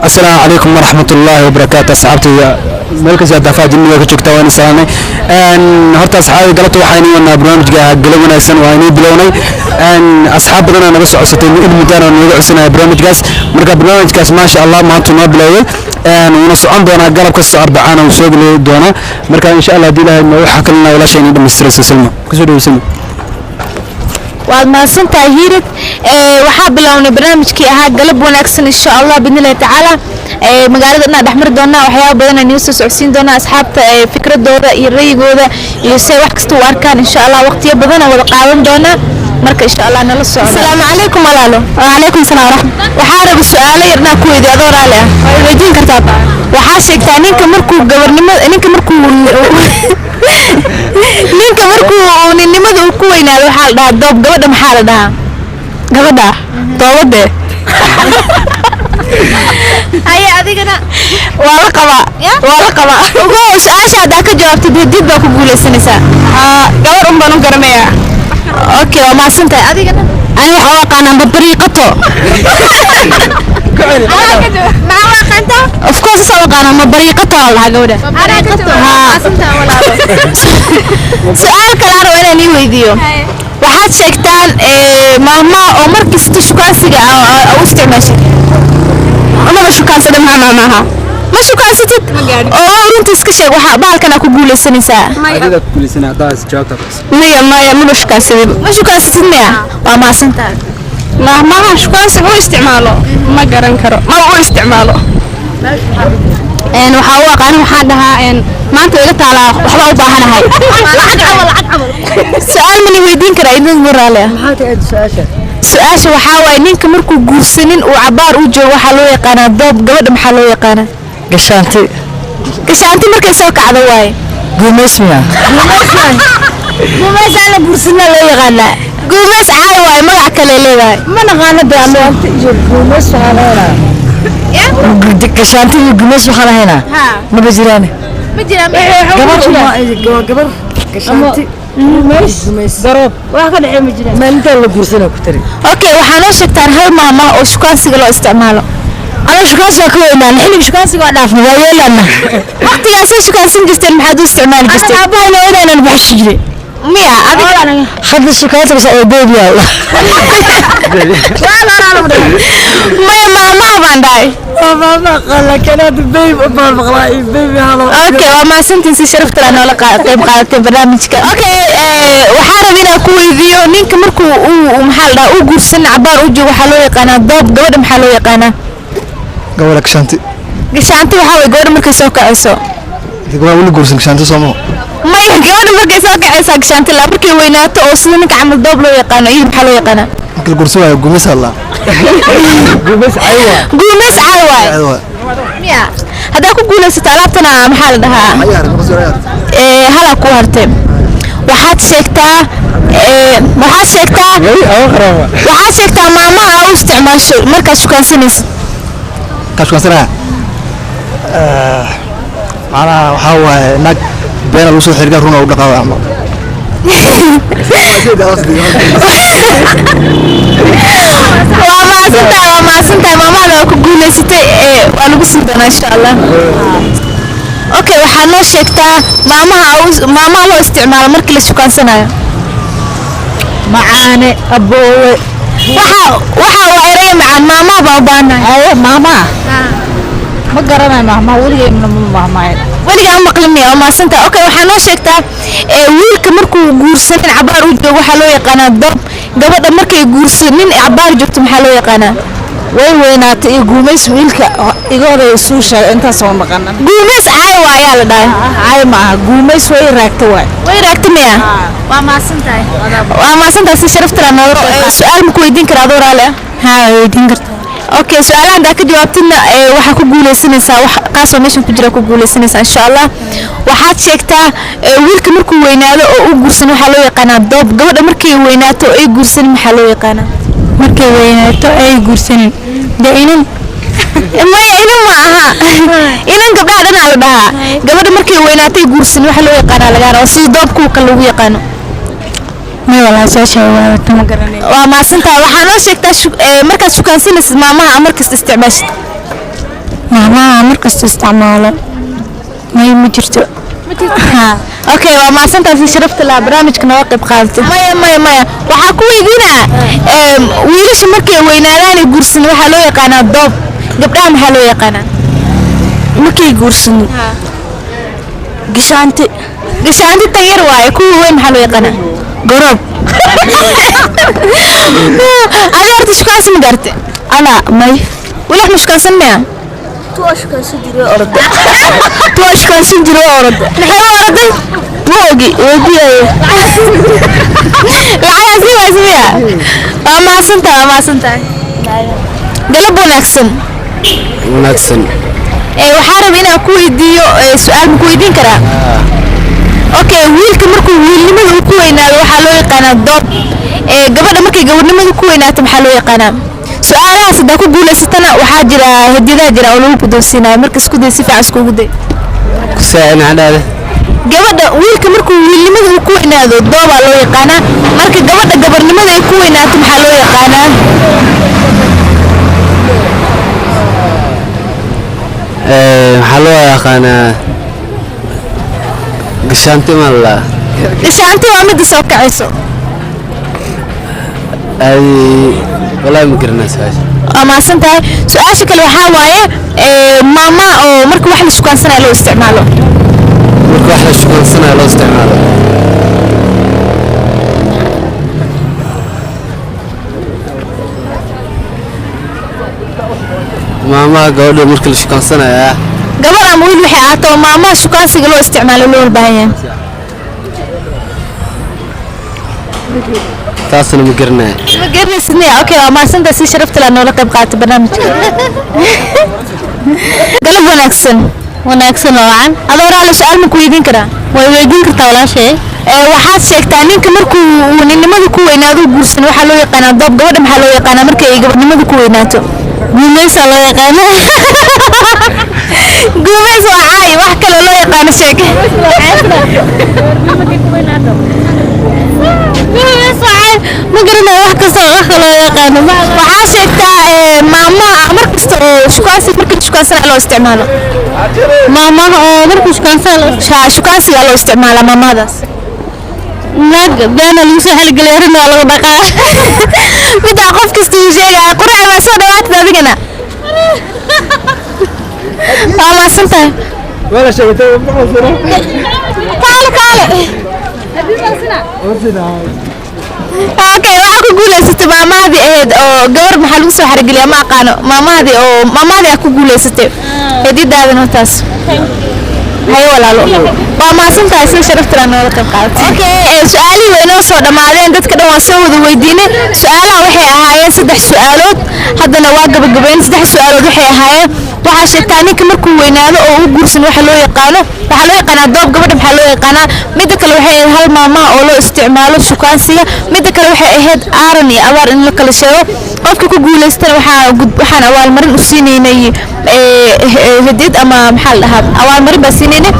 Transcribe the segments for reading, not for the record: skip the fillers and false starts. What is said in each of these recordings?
السلام عليكم ورحمة الله وبركاته أصحابتي مركز الدفاع جميلة كجوكتا وأنا سلامي هرتا أصحابي قلت وحيني وأنا برنامج قلبنا سن وعيني بلوني أصحاب بدنا نبص عصتين إذا مدانا نوضع سنة برنامج قاس مركز برنامج قاس ما شاء الله ما أنتم ما بلوي ونصعد دونا قلب كسر 4 وسوق لي دونا مركز إن شاء الله دي لها إنه حكلنا ولا شيء ندم السلسلة سلمة كسر سلمة waad mahadsantahay hirid waxaa bilownay barnaamijkii ahaa galab wanaagsan insha Allah bidnillaahi tacaala magaalada dhan dhaxmar doona waxyaabo badan aan soo socodsiin doona asxaabta fikradooda iyo ra'yigooda iyo say wax kasta u arkaan insha Allah waqtiyo badan wada qaadan doona marka insha Allah nala socdo assalaamu calaykum walaalo wa calaykum salaam raxmad waxaa raba su'aalo yarna ku weydiiyo adoo raali ah way weydiin kartaa waxaa sheegtaa ninka markuu gabarnimada ninka markuu ninnimada uu ku weynaado waxaa la dhahaa doob gabadha maxaa la dhahaa gabadha doobade haya adigana waa la qabaa ugu su'aasha haddaa ka jawaabtid hadid baa ku guulaysanaysaa gabar un baan u garanayaa okay waa mahadsantahay adigana ani waxaa u aqaanaa mabariiqato of course soo aqaana mabariiqato la gabadha su'aal kale aan rabaa inaan weydiiyo waxaad sheegtaan maama oo markasta shukaansiga u isticmaashay ama shukaansada maaha ma shukaasatid oo runta iska sheeg waxa baalkana ku guulaysanaysaa adiga ku guulaysanaa daas jawaabta maya ma shukaasatid maya waa maasantahay maamaha shukaansiga u isticmaalo ma garan karo ma u isticmaalo waxaa u aqaan waxaa dhahaa maanta iga taalaa waxba u baahanahay su'aal mani weydiin karaa idin waraale su'aasha waxaa waaye ninka markuu guursanin uu cabaar u joogo waxaa loo yaqaanaa doob gabadha maxaa loo yaqaanaa gashaanti markay soo kacdo waaye guumaysmiya guumays aan la guursana loo yaqaanaa guumays caay waaye magac kale leedahay ma naqaano gashaanti iyo guumays waxaan haynaa gashaanti iyo guumays waxaan haynaa ma jiraan gabar gashaanti guumays garoob wax ka dhaxay ma jiraan maalinta la guursana ku tari okay waxaan oo sheegtaan hal maama oo shukaansiga loo isticmaalo أنا شكاس وكوينا الحين شكاس قاعد أفهم ويا لنا وقت يا سيد شكاس جستن محدود استعمال جستن أنا أبغى أنا أنا بحشجري مية أبغى أنا خذ الشكاس بس أبوي يا الله لا ما بعندي ما قال لك أنا بيبي ما بغلاي بيبي هذا أوكي وما سنتي شرفت أنا ولا قاعد برنامجك أوكي وحاربنا كوي فيو نينك مركو ومحل ده وجوسن عبار وجو وحلو يقانا ضب دور محلو يقانا gabadha gashaanti waxaa way gabadha markay soo kacayso gabadha wali guursan gashaanti soomo may gabadha markay soo kacayso gashaanti la markay weynaato oo sida ninka camal doob loo yaqaano iyo maxaa loo yaqaanaa markay guursan waayo guumays Allah guumays caawa miya hadaa ku guulaysato alaabtana maxaa la dhahaa hala ku hartay waxaad sheegtaa maamaha u isticmaasho markaad shukaansanayso كاشكانسنا أنا وحاول نك بين الوصول حرقة رونا ودقة عمر وما سنتها ماما لو كقولي ستة وأنا بسيطة إن شاء الله أوكي وحنا شكتا ماما لو استعمال مركز شكانسنا معاني أبوي waxa weeray macaan maama baabana ay maama ma garanay maama waligeena waliga maqlimiya ma santa okay waxa noo sheegtaa wiilka markuu guursanin cabaar u joogo waxa loo yaqaanaa doob gabadha markay guursanin cabaar joogto maxaa loo yaqaanaa way weynaatay iyo guumays wiilka iga hore soo sheegay inta soo maqana guumays caay waayaa la dhahay caay ma guumays way raagtay miya waa maasantahay si sharafta noo su'aal ma ku weydiin karaa adoo raali haa weydiin kartaa okay su'aalahan daa ka jawaabtina waxa ku guulaysanaysaa wax qaasoo meeshan ku jira ku guulaysanaysaa insha Allah waxaad sheegtaa wiilka markuu weynaado oo uu guursan waxa loo yaqaanaa doob gabadha markay weynaato ay guursan maxaa loo yaqaanaa markay weynaato ay guursanin dainan maya inan ma aha inan gabdhaha dhan la dhahaa gabadha markay weynaato ay guursan waxa loo yaqaanaa lagaana oo sida doobku kale lagu yaqaano ما والله ساشة ولا تمقرني وما سنتها وحنا شكتا مركز شكانسين مامها مركز استعماش ماما مركز تستعمله ما يمجرته اوكي وما سنت في شرفت لا برامج كنا واقف قالت مايا waxaa ku weydina wiilasha markay weynaadaan guursan waxa loo yaqaan doob gabdhaha waxa loo yaqaan markay guursan gashaanti tayar waay ku weyn waxa loo yaqaan gorob adeerta shaqaas ma garte ana may wala mushkaasan ma تواشكا سجري أرد نحن أرد موجي العيا سويها ما سنتا قلب ونكسن وحارب هنا كويديو سؤال مكويدين كرا اوكي ويلك مركو ويلنimada ku weynaado waxa loo yaqaan doob gabadha markay gabadhnimada ku weynaato waxa loo yaqaan su'aalahaas da ku guuleysatana waxa jira hadiida jira oo lagu guddoonsiinayo marka isku day si fiican isku guday kusaan hadaada gabadha wiilka markuu wiilnimada ku weynaado doob loo yaqaan marka gabadha gabadhnimada ay ku weynaato waxa loo yaqaan waxa loo yaqaan gashaanti waa mid soo kacayso ay والله ما قرنا ما سنتها سؤال شكل وحاوايه ماما او marka wax la shukaan sanaa loo isticmaalo ماما gabadha marka la shukaan sanaa gabadha ama wiil waxay aato maama shukaansiga loo isticmaalo loo baahan yahay taasna ma garnaa sidnaa okay ma santa si sharafta la noola qayb qaata barnaamijka galab wanaagsan waan adoora la su'aal ma ku weydiin karaa way weydiin kartaa walaashay waxaad sheegtaa ninka markuu ninimada ku weynaado guursan waxa loo yaqaan doob gabadha waxa loo yaqaan markay ay gabadhnimada ku weynaato guumaysa loo yaqaan guumaysa waxay wax kale loo yaqaan sheeg ما قرنا واحد كسر أخلا يا قانو وعاشقتا ماما مركز شكاسي مركز شكاسي على استعماله ماما مركز شكاسي شكاسي على استعماله ماما داس ناد بيانا ليسو حلق ليرنا على بقى بدا قف كستو شيء قرع ما سوى دوات ذابقنا ما سنتا ولا شيء تعال اوكي waxa ku guuleysatay maamaadi eed oo gabar maxaa lagu soo xarigeliyaa ma aqaano maamaadi ku guuleysatay hadiidaadana taas hay walaalo waa ma santahay si sharafta noola qayb qaadatay okay su'aali weynoo soo dhamaadeen dadka dhan waa soo wada weydiinay su'aalaha waxay ahaayeen 3 su'aalood haddana waa gabagabeyn 3 su'aalood waxay ahaayeen waxa sheegtaa ninka markuu weynaado oo uu guursan waxa loo yaqaan doob gabadha waxa loo yaqaan mid kale waxay hal maama oo loo isticmaalo shukaansiga mid kale waxay ahayd aaran iyo abaar in la kala sheego qofka ku guuleystana waxaan awaal marin u siineynay hadid ama maxal dhahaa awaal marin ba siineynay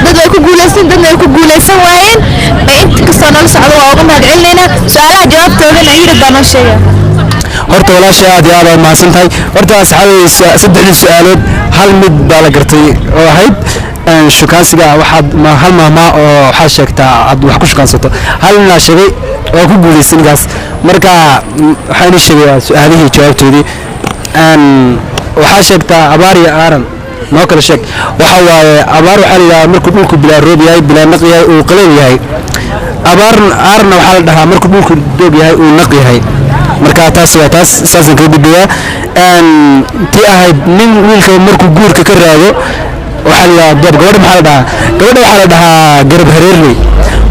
dad way ku guuleysan dadna way ku guuleysan waayeen inta kastoo nala socdo waa uga mahad celinayna su'aalaha jawaabtoodana yiri baan noo sheegay horta walaashay aad iyo aad u mahadsantahay horta asxaabeysa 3 su'aalood hal mid baa la gartay oo ahayd shukaansiga waxaad hal maama oo waxa sheegtaa aad wax ku shukaansato halna sheegay oo ku guuleysangaas marka waxaan sheegayaa su'aalihii jawaabtoodii waxa sheegtaa abaar iyo aaran noo kala sheeg waxa waaye abaar waxa la yiraahdaa markuu dhulku bilaa roob yahay bilaa naq yahay uu qaleel yahay abaarna waxa la dhahaa markuu dhulku doog yahay uu naq yahay marka taas waa taas saasan ka gudbiyaa tii ahayd nin wiilka markuu guurka ka raado waxa la doob gabadha waxa la dhahaa garab hareerley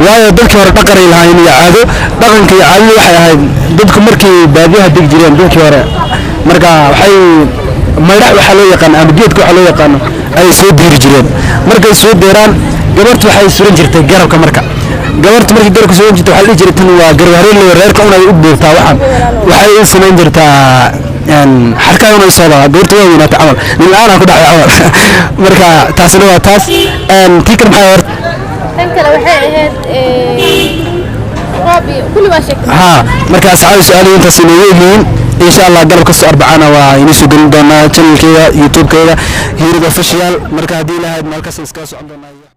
waayo dadkii hore dhaqan ay lahaayeen iyo caado dhaqanka iyo caadadu waxay ahayd dadku markii baadiyaha deg jireen dadkii hore marka waxay mayrax waxa loo yaqaan ama geedka waxa loo yaqaan ay soo diiri jireen markay soo deeraan gabartu waxay suran jirtay garabka marka gabartu markii garabka soo jirtay waxa la jiray tan waa garab hareerley reerka unay u buurtaa waxay u samayn jirtaa xarkaa inay soo baa gabartu way weynaatay camal nin aan ku dhacay camal marka taasina waa taas tii kan maxay horta tan kale waxay ahayd roobi kulli waa sheegtay marka asxaabta su'aalaha inta sameeyeen إن شاء الله قلب كسر أربعة وينسوا قلنا channel كذا يوتيوب كذا هيرو official مركز دي لها مركز إسكاس عندنا